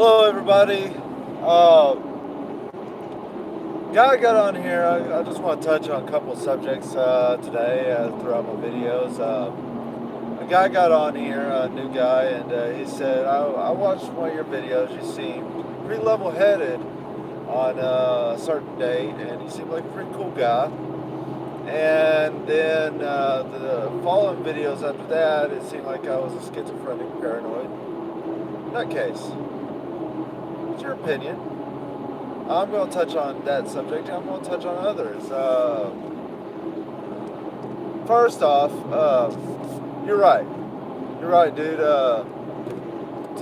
Hello, everybody. Uh, Guy got on here. I just want to touch on a couple of subjects today throughout my videos. A guy got on here, a new guy, and he said, I watched one of your videos. You seemed pretty level headed on a certain date, and you seemed like a pretty cool guy. And then the following videos after that, it seemed like I was a schizophrenic paranoid. Nutcase. It's your opinion. I'm going to touch on that subject. I'm going to touch on others. First off, you're right. You're right, dude. To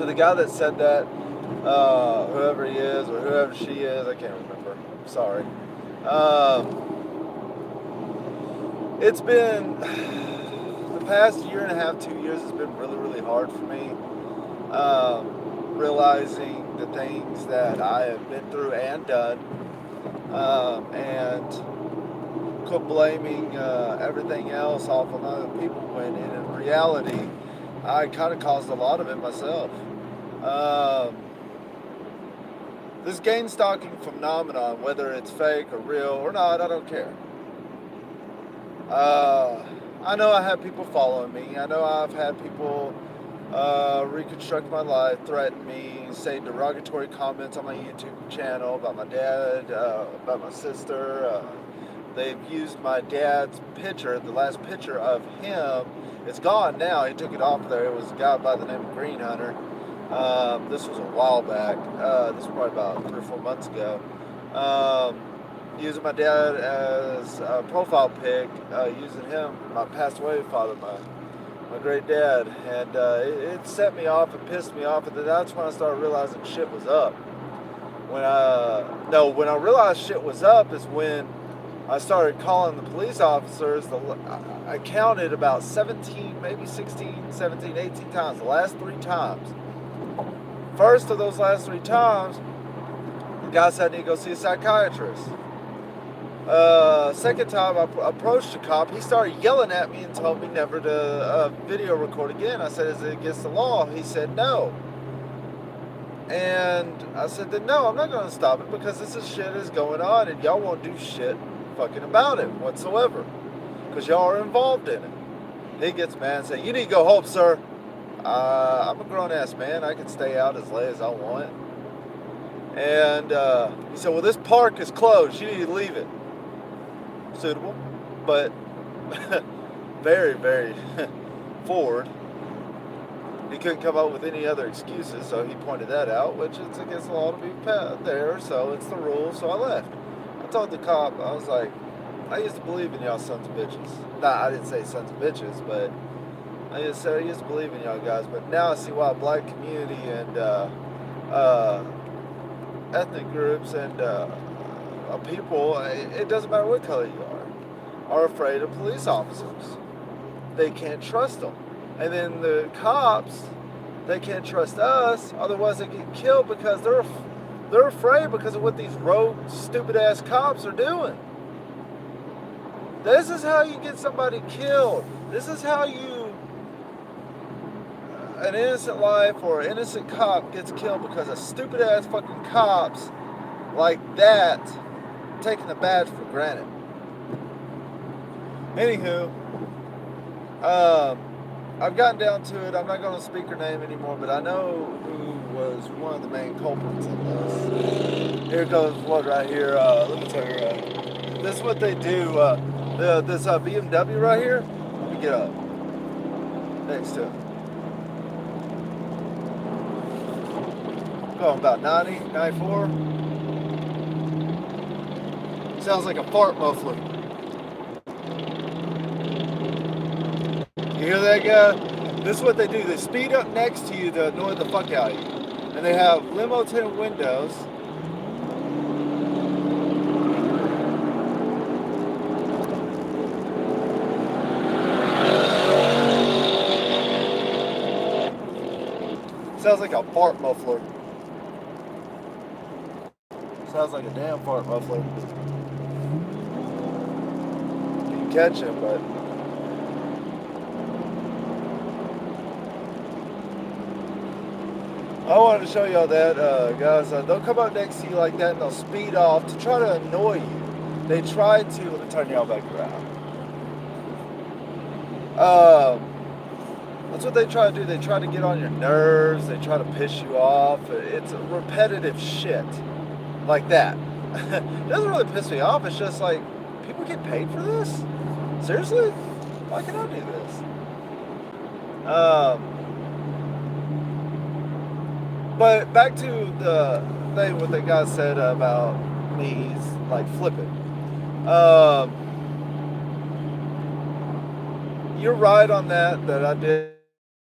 the guy that said that, whoever he is or whoever she is, I can't remember. I'm sorry. It's been the past year and a half, 2 years has been really, really hard for me. Realizing the things that I have been through and done, and quit blaming everything else off on other people when in reality, I kind of caused a lot of it myself. Um, this gain stalking phenomenon, whether it's fake or real or not, I don't care. Uh, I know I have people following me. I know I've had people reconstruct my life, threaten me, say derogatory comments on my YouTube channel about my dad, about my sister. They've used my dad's picture, the last picture of him. It's gone now. He took it off there. It was a guy by the name of Green Hunter. This was a while back. This was probably about 3 or 4 months ago. Using my dad as a profile pic, using him, my passed away father, my great dad, and it set me off and pissed me off, and then that's when I started realizing shit was up. When I realized shit was up is when I started calling the police officers. I counted about 17, maybe 16, 17, 18 times, the last 3 times. First of those last 3 times, the guy said I need to go see a psychiatrist. Second time I approached the cop, he started yelling at me and told me never to video record again. I said, is it against the law? He said, no. And I said, then no, I'm not going to stop it because this is shit is going on and y'all won't do shit fucking about it whatsoever because y'all are involved in it. He gets mad and says, you need to go home, sir. I'm a grown-ass man. I can stay out as late as I want. And he said, well, this park is closed. You need to leave it. Suitable, but very, very forward. He couldn't come up with any other excuses, so he pointed that out, which is against the law to be there, so it's the rule, so I left. I told the cop, I was like, I used to believe in y'all sons of bitches. Nah, I didn't say sons of bitches, but I just said I used to believe in y'all guys, but now I see why black community and ethnic groups and people, it doesn't matter what color you are afraid of police officers. They can't trust them. And then the cops, they can't trust us, otherwise they get killed because they're afraid because of what these rogue, stupid-ass cops are doing. This is how you get somebody killed. This is how an innocent life or an innocent cop gets killed because of stupid-ass fucking cops like that taking the badge for granted. Anywho, I've gotten down to it. I'm not going to speak her name anymore, but I know who was one of the main culprits in this. Here goes one right here. Let me tell you, this is what they do. This BMW right here. Let me get up next to it. Going about 90, 94. Sounds like a fart muffler. You hear that guy? This is what they do. They speed up next to you to annoy the fuck out of you. And they have limo tinted windows. Sounds like a fart muffler. Sounds like a damn fart muffler. You can catch him, but I wanted to show y'all that, guys. They'll come up next to you like that and they'll speed off to try to annoy you. They try to. Let me turn y'all back around. That's what they try to do. They try to get on your nerves. They try to piss you off. It's repetitive shit like that. It doesn't really piss me off. It's just like, people get paid for this? Seriously? Why can't I do this? But back to the thing what the guy said about me like flipping. You're right on that I did.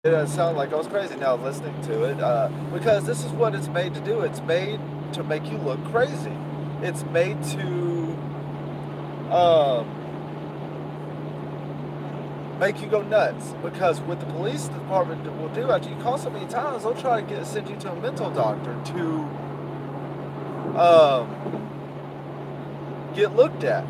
It sounded like I was crazy now listening to it, because this is what it's made to do. It's made to make you look crazy. It's made to make you go nuts. Because what the police department will do after you call so many times, they'll try to send you to a mental doctor to get looked at.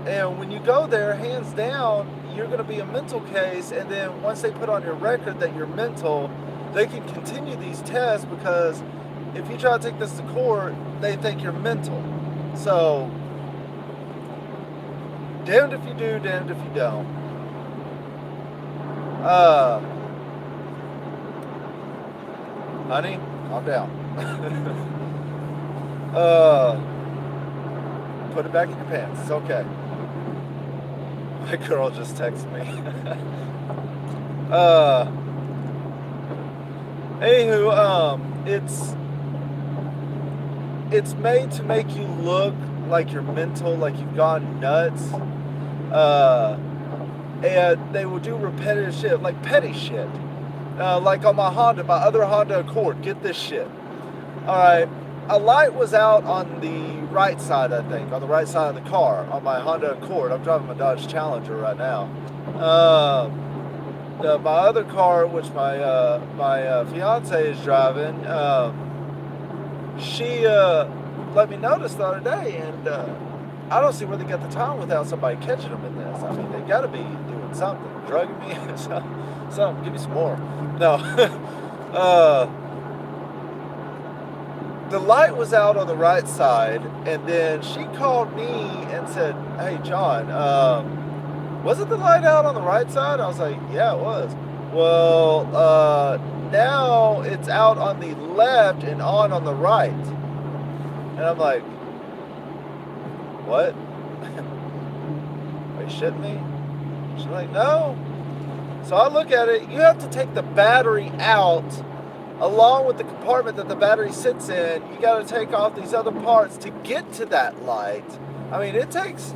And when you go there, hands down, you're going to be a mental case. And then once they put on your record that you're mental, they can continue these tests, because if you try to take this to court, they think you're mental. So, damned if you do, damned if you don't. Honey, calm down. Put it back in your pants. It's okay. My girl just texted me. Anywho, it's made to make you look like you're mental, like you've gone nuts. And they will do repetitive shit, like petty shit. Like on my other Honda Accord. Get this shit. Alright, a light was out on the right side, I think, on the right side of the car, on my Honda Accord. I'm driving my Dodge Challenger right now. My other car, which my fiance is driving, she let me notice the other day, and I don't see where they get the time without somebody catching them in this. I mean, they got to be doing something, drugging me, something. Give me some more. No. The light was out on the right side, and then she called me and said, "Hey, John, wasn't the light out on the right side?" I was like, "Yeah, it was." Well, now it's out on the left and on the right. And I'm like, what? Are you shitting me? She's like, no. So I look at it. You have to take the battery out along with the compartment that the battery sits in. You got to take off these other parts to get to that light. I mean, it takes...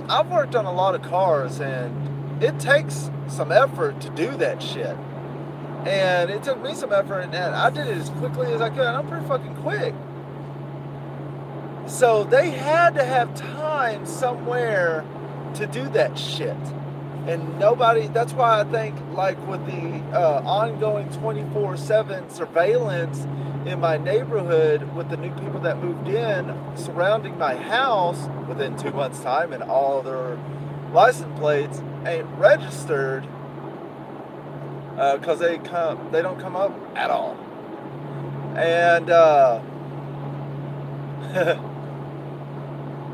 I've worked on a lot of cars, and it takes some effort to do that shit. And it took me some effort, and I did it as quickly as I could. And I'm pretty fucking quick. So they had to have time somewhere to do that shit. And nobody, that's why I think, like, with the ongoing 24/7 surveillance in my neighborhood, with the new people that moved in surrounding my house within 2 months' time, and all their license plates ain't registered, because they don't come up at all. And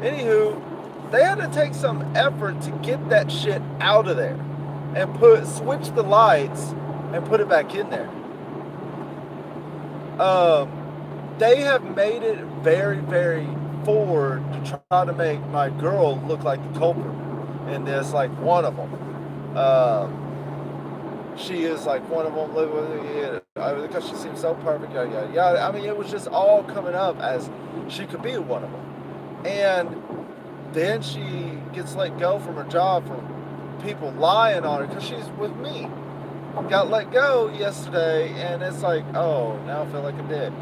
anywho, they had to take some effort to get that shit out of there and switch the lights and put it back in there. They have made it very, very forward to try to make my girl look like the culprit in this, like one of them. She is like one of them, because she seems so perfect. Yeah. I mean, it was just all coming up as she could be one of them. And then she gets let go from her job for people lying on her because she's with me. Got let go yesterday, and it's like, oh, now I feel like a dick.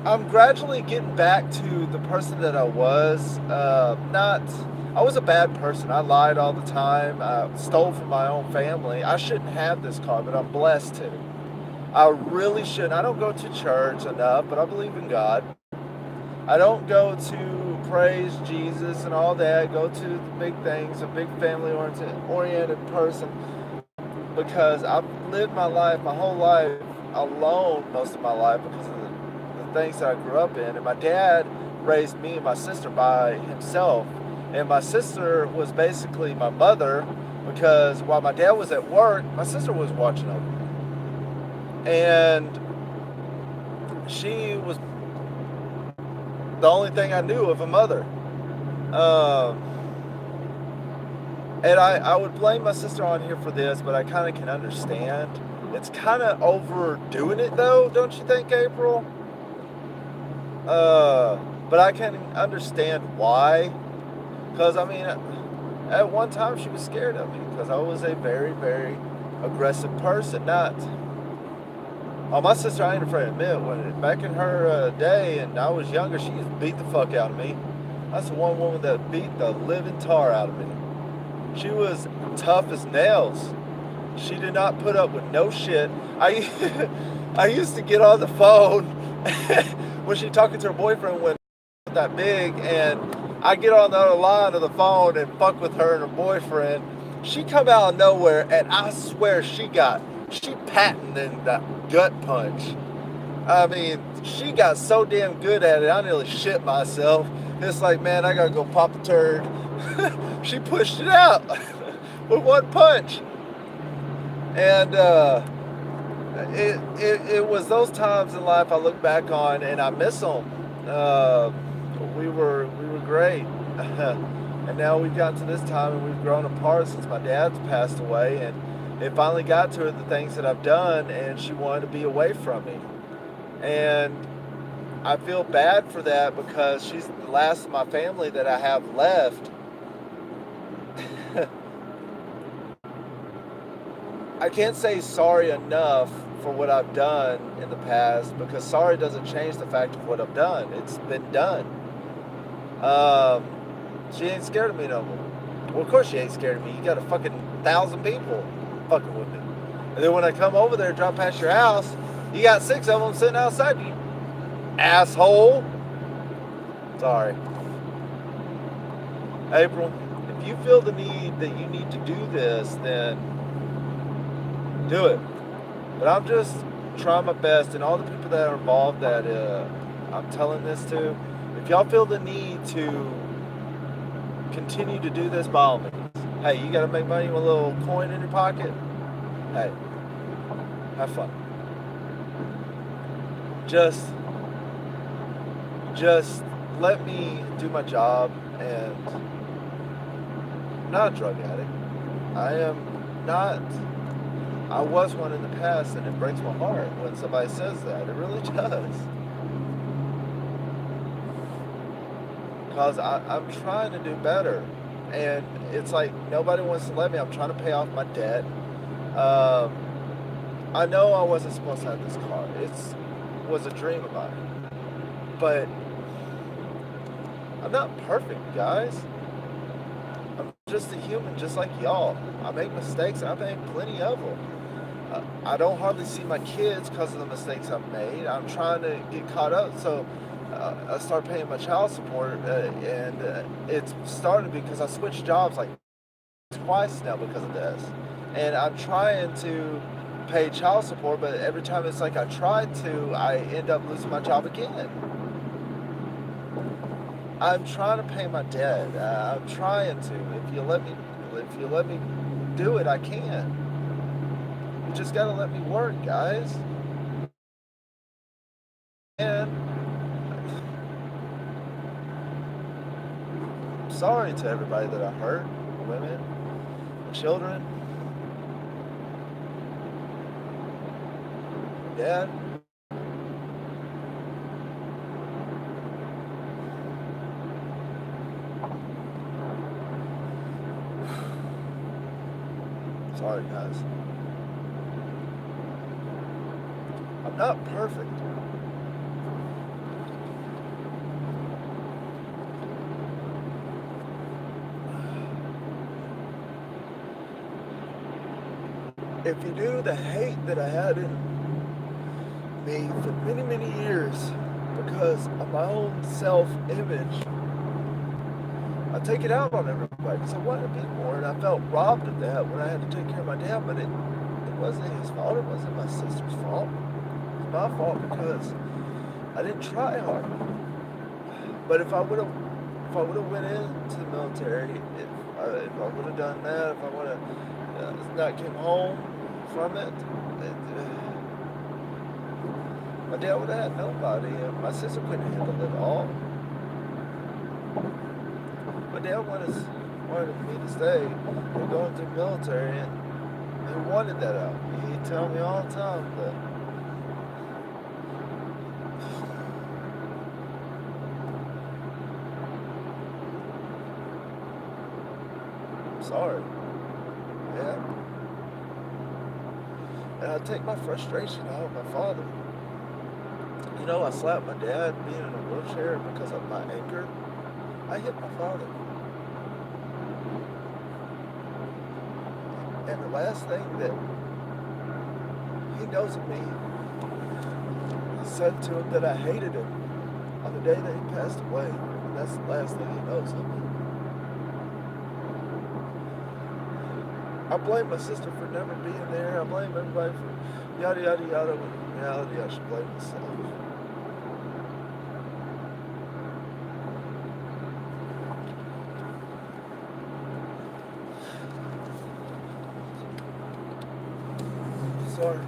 I'm gradually getting back to the person that I was. I was a bad person. I lied all the time. I stole from my own family. I shouldn't have this car, but I'm blessed to. I really shouldn't. I don't go to church enough, but I believe in God. I don't go to praise Jesus and all that, go to the big things, a big family oriented person, because I've lived my life, my whole life, alone most of my life because of the things that I grew up in. And my dad raised me and my sister by himself. And my sister was basically my mother because while my dad was at work, my sister was watching over me. And she was the only thing I knew of a mother. And I would blame my sister on here for this, but I kind of can understand. It's kind of overdoing it, though, don't you think, April? But I can understand why. Because, I mean, at one time she was scared of me because I was a very, very aggressive person. Not. Oh, my sister, I ain't afraid to admit, when back in her day and I was younger, she used to beat the fuck out of me. That's the one woman that beat the living tar out of me. She was tough as nails. She did not put up with no shit. I used to get on the phone when she talking to her boyfriend when that big, and I get on the other line of the phone and fuck with her and her boyfriend. She come out of nowhere, and I swear she patented that gut punch. I mean, she got so damn good at it, I nearly shit myself. It's like, man, I gotta go pop a turd. She pushed it out with one punch. And it was those times in life I look back on and I miss them. We were great. And now we've gotten to this time and we've grown apart since my dad's passed away, and it finally got to her the things that I've done, and she wanted to be away from me. And I feel bad for that because she's the last of my family that I have left. I can't say sorry enough for what I've done in the past because sorry doesn't change the fact of what I've done. It's been done. She ain't scared of me no more. Well, of course she ain't scared of me. You got a fucking 1,000 people fucking with me. And then when I come over there and drop past your house, you got 6 of them sitting outside you. Asshole. Sorry. April, if you feel the need that you need to do this, then do it. But I'm just trying my best, and all the people that are involved that I'm telling this to, if y'all feel the need to continue to do this, by all means. Hey, you gotta make money with a little coin in your pocket? Hey, have fun. Just let me do my job, and I'm not a drug addict. I am not. I was one in the past, and it breaks my heart when somebody says that. It really does. Because I'm trying to do better. And it's like nobody wants to let me. I'm trying to pay off my debt. I know I wasn't supposed to have this car. It was a dream of mine. But I'm not perfect, guys. I'm just a human, just like y'all. I make mistakes, and I make plenty of them. I don't hardly see my kids because of the mistakes I've made. I'm trying to get caught up, so I start paying my child support, and it's starting because I switched jobs like twice now because of this. And I'm trying to pay child support, but every time it's like I try to, I end up losing my job again. I'm trying to pay my debt. I'm trying to. If you let me do it, I can. You just gotta let me work, guys. And I'm sorry to everybody that I hurt, women, children, Dad. Sorry, guys. I'm not perfect. If you knew the hate that I had in me for many, many years, because of my own self-image. I take it out on everybody because I wanted to be more, and I felt robbed of that when I had to take care of my dad. But it wasn't his fault. It wasn't my sister's fault. It was my fault because I didn't try hard. But if I would have went into the military, if I would have done that, if I would have not came home from it, my dad would have had nobody. And my sister couldn't handle it all. My dad wanted me to stay and go into the military, and he wanted that out. He'd tell me all the time that I'm sorry. Yeah. And I take my frustration out of my father. You know, I slapped my dad being in a wheelchair because of my anger. I hit my father. And the last thing that he knows of me, I said to him that I hated him on the day that he passed away. And that's the last thing he knows of me. I blame my sister for never being there. I blame everybody for yada yada yada. When in reality, I should blame myself. Sorry.